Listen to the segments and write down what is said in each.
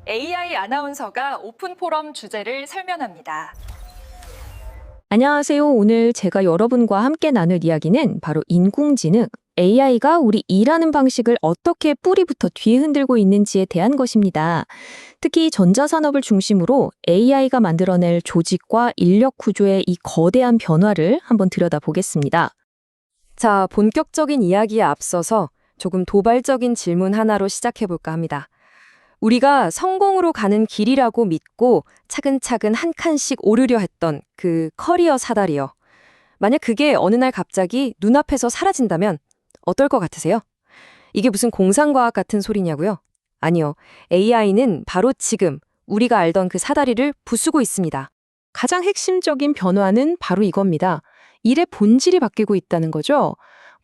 AI 아나운서가 오픈 포럼 주제를 설명합니다. 안녕하세요. 오늘 제가 여러분과 함께 나눌 이야기는 바로 인공지능, AI가 우리 일하는 방식을 어떻게 뿌리부터 뒤에 흔들고 있는지에 대한 것입니다. 특히 전자산업을 중심으로 AI가 만들어낼 조직과 인력 구조의 이 거대한 변화를 한번 들여다보겠습니다. 자, 본격적인 이야기에 앞서서 조금 도발적인 질문 하나로 시작해볼까 합니다. 우리가 성공으로 가는 길이라고 믿고 차근차근 한 칸씩 오르려 했던 그 커리어 사다리요. 만약 그게 어느 날 갑자기 눈앞에서 사라진다면 어떨 것 같으세요? 이게 무슨 공상과학 같은 소리냐고요? 아니요. AI는 바로 지금 우리가 알던 그 사다리를 부수고 있습니다. 가장 핵심적인 변화는 바로 이겁니다. 일의 본질이 바뀌고 있다는 거죠.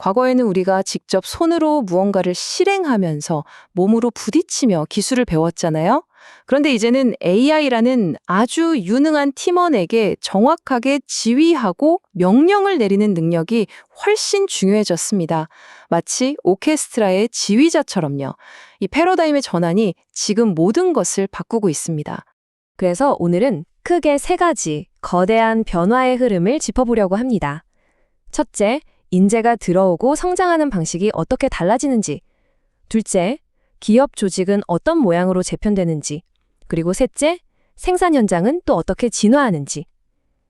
과거에는 우리가 직접 손으로 무언가를 실행하면서 몸으로 부딪히며 기술을 배웠잖아요. 그런데 이제는 AI라는 아주 유능한 팀원에게 정확하게 지휘하고 명령을 내리는 능력이 훨씬 중요해졌습니다. 마치 오케스트라의 지휘자처럼요. 이 패러다임의 전환이 지금 모든 것을 바꾸고 있습니다. 그래서 오늘은 크게 세 가지 거대한 변화의 흐름을 짚어보려고 합니다. 첫째, 인재가 들어오고 성장하는 방식이 어떻게 달라지는지. 둘째, 기업 조직은 어떤 모양으로 재편되는지. 그리고 셋째, 생산 현장은 또 어떻게 진화하는지.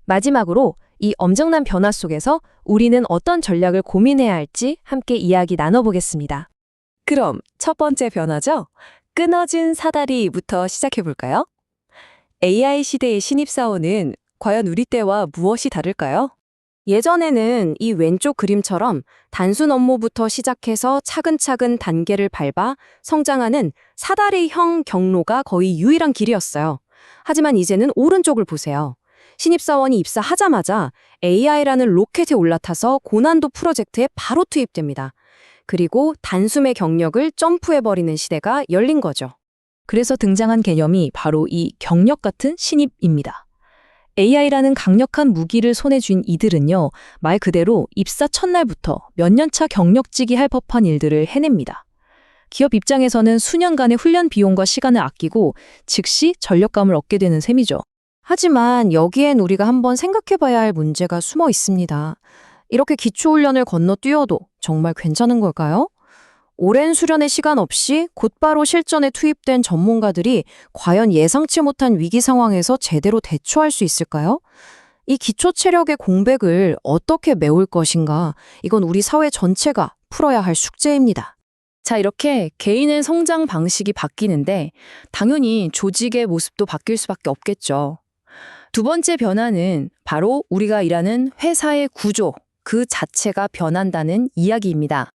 마지막으로 이 엄청난 변화 속에서 우리는 어떤 전략을 고민해야 할지 함께 이야기 나눠보겠습니다. 그럼 첫 번째 변화죠? 끊어진 사다리부터 시작해볼까요? AI 시대의 신입사원은 과연 우리 때와 무엇이 다를까요? 예전에는 이 왼쪽 그림처럼 단순 업무부터 시작해서 차근차근 단계를 밟아 성장하는 사다리형 경로가 거의 유일한 길이었어요. 하지만 이제는 오른쪽을 보세요. 신입사원이 입사하자마자 AI라는 로켓에 올라타서 고난도 프로젝트에 바로 투입됩니다. 그리고 단숨에 경력을 점프해버리는 시대가 열린 거죠. 그래서 등장한 개념이 바로 이 경력 같은 신입입니다. AI라는 강력한 무기를 손에 쥔 이들은요, 말 그대로 입사 첫날부터 몇 년차 경력직이 할 법한 일들을 해냅니다. 기업 입장에서는 수년간의 훈련 비용과 시간을 아끼고 즉시 전력감을 얻게 되는 셈이죠. 하지만 여기엔 우리가 한번 생각해봐야 할 문제가 숨어 있습니다. 이렇게 기초훈련을 건너뛰어도 정말 괜찮은 걸까요? 오랜 수련의 시간 없이 곧바로 실전에 투입된 전문가들이 과연 예상치 못한 위기 상황에서 제대로 대처할 수 있을까요? 이 기초 체력의 공백을 어떻게 메울 것인가? 이건 우리 사회 전체가 풀어야 할 숙제입니다. 자, 이렇게 개인의 성장 방식이 바뀌는데 당연히 조직의 모습도 바뀔 수밖에 없겠죠. 두 번째 변화는 바로 우리가 일하는 회사의 구조, 그 자체가 변한다는 이야기입니다.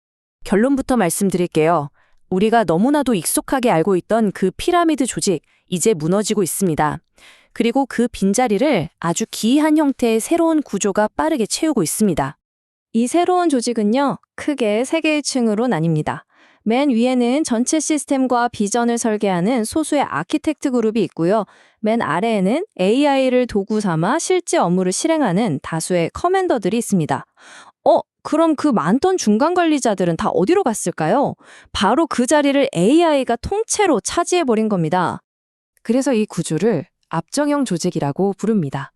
결론부터 말씀드릴게요. 우리가 너무나도 익숙하게 알고 있던 그 피라미드 조직, 이제 무너지고 있습니다. 그리고 그 빈자리를 아주 기이한 형태의 새로운 구조가 빠르게 채우고 있습니다. 이 새로운 조직은요, 크게 세 개의 층으로 나뉩니다. 맨 위에는 전체 시스템과 비전을 설계하는 소수의 아키텍트 그룹이 있고요. 맨 아래에는 AI를 도구 삼아 실제 업무를 실행하는 다수의 커맨더들이 있습니다. 그럼 그 많던 중간 관리자들은 다 어디로 갔을까요? 바로 그 자리를 AI가 통째로 차지해버린 겁니다. 그래서 이 구조를 압정형 조직이라고 부릅니다.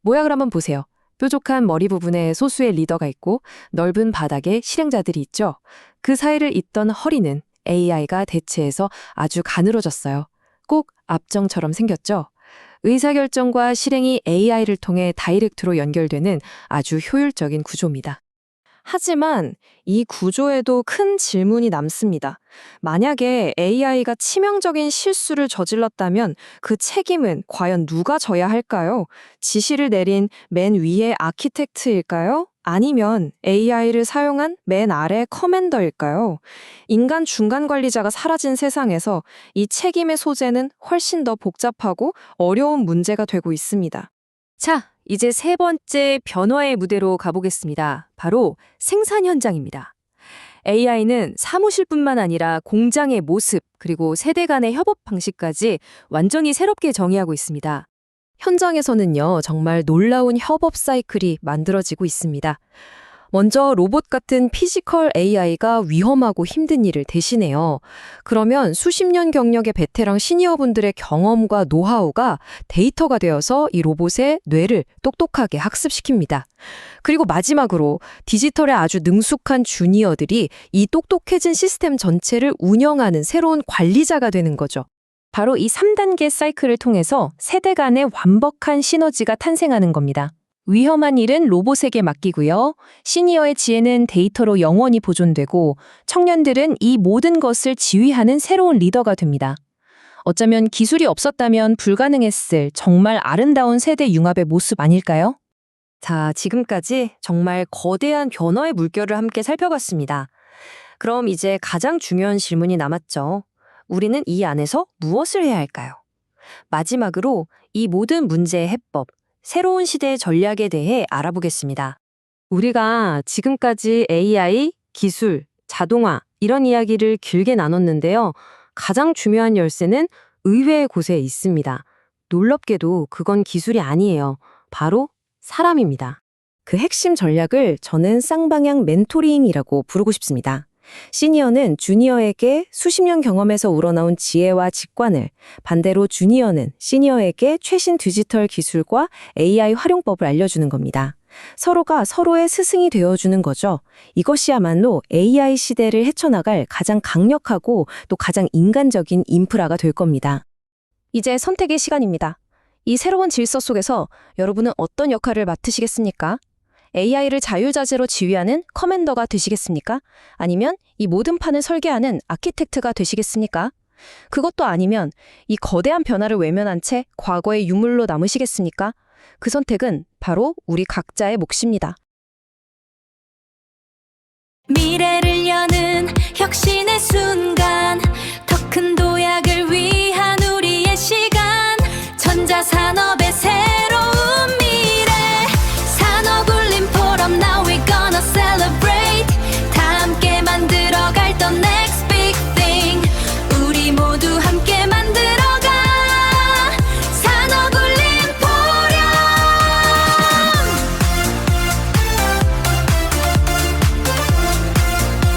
모양을 한번 보세요. 뾰족한 머리 부분에 소수의 리더가 있고 넓은 바닥에 실행자들이 있죠. 그 사이를 잇던 허리는 AI가 대체해서 아주 가늘어졌어요. 꼭 압정처럼 생겼죠. 의사결정과 실행이 AI를 통해 다이렉트로 연결되는 아주 효율적인 구조입니다. 하지만 이 구조에도 큰 질문이 남습니다. 만약에 AI가 치명적인 실수를 저질렀다면 그 책임은 과연 누가 져야 할까요? 지시를 내린 맨 위의 아키텍트일까요? 아니면 AI를 사용한 맨 아래 커맨더일까요? 인간 중간 관리자가 사라진 세상에서 이 책임의 소재는 훨씬 더 복잡하고 어려운 문제가 되고 있습니다. 자, 이제 세 번째 변화의 무대로 가보겠습니다. 바로 생산 현장입니다. AI는 사무실뿐만 아니라 공장의 모습, 그리고 세대 간의 협업 방식까지 완전히 새롭게 정의하고 있습니다. 현장에서는요, 정말 놀라운 협업 사이클이 만들어지고 있습니다. 먼저 로봇 같은 피지컬 AI가 위험하고 힘든 일을 대신해요. 그러면 수십 년 경력의 베테랑 시니어분들의 경험과 노하우가 데이터가 되어서 이 로봇의 뇌를 똑똑하게 학습시킵니다. 그리고 마지막으로 디지털에 아주 능숙한 주니어들이 이 똑똑해진 시스템 전체를 운영하는 새로운 관리자가 되는 거죠. 바로 이 3단계 사이클을 통해서 세대 간의 완벽한 시너지가 탄생하는 겁니다. 위험한 일은 로봇에게 맡기고요. 시니어의 지혜는 데이터로 영원히 보존되고 청년들은 이 모든 것을 지휘하는 새로운 리더가 됩니다. 어쩌면 기술이 없었다면 불가능했을 정말 아름다운 세대 융합의 모습 아닐까요? 자, 지금까지 정말 거대한 변화의 물결을 함께 살펴봤습니다. 그럼 이제 가장 중요한 질문이 남았죠. 우리는 이 안에서 무엇을 해야 할까요? 마지막으로 이 모든 문제의 해법, 새로운 시대의 전략에 대해 알아보겠습니다. 우리가 지금까지 AI, 기술, 자동화 이런 이야기를 길게 나눴는데요. 가장 중요한 열쇠는 의외의 곳에 있습니다. 놀랍게도 그건 기술이 아니에요. 바로 사람입니다. 그 핵심 전략을 저는 쌍방향 멘토링이라고 부르고 싶습니다. 시니어는 주니어에게 수십 년 경험에서 우러나온 지혜와 직관을, 반대로 주니어는 시니어에게 최신 디지털 기술과 AI 활용법을 알려주는 겁니다. 서로가 서로의 스승이 되어주는 거죠. 이것이야말로 AI 시대를 헤쳐나갈 가장 강력하고 또 가장 인간적인 인프라가 될 겁니다. 이제 선택의 시간입니다. 이 새로운 질서 속에서 여러분은 어떤 역할을 맡으시겠습니까? AI를 자유자재로 지휘하는 커맨더가 되시겠습니까? 아니면 이 모든 판을 설계하는 아키텍트가 되시겠습니까? 그것도 아니면 이 거대한 변화를 외면한 채 과거의 유물로 남으시겠습니까? 그 선택은 바로 우리 각자의 몫입니다. 미래를 여는 혁신의 순간, 더 큰 도약을 위한 우리의 시간, 전자산업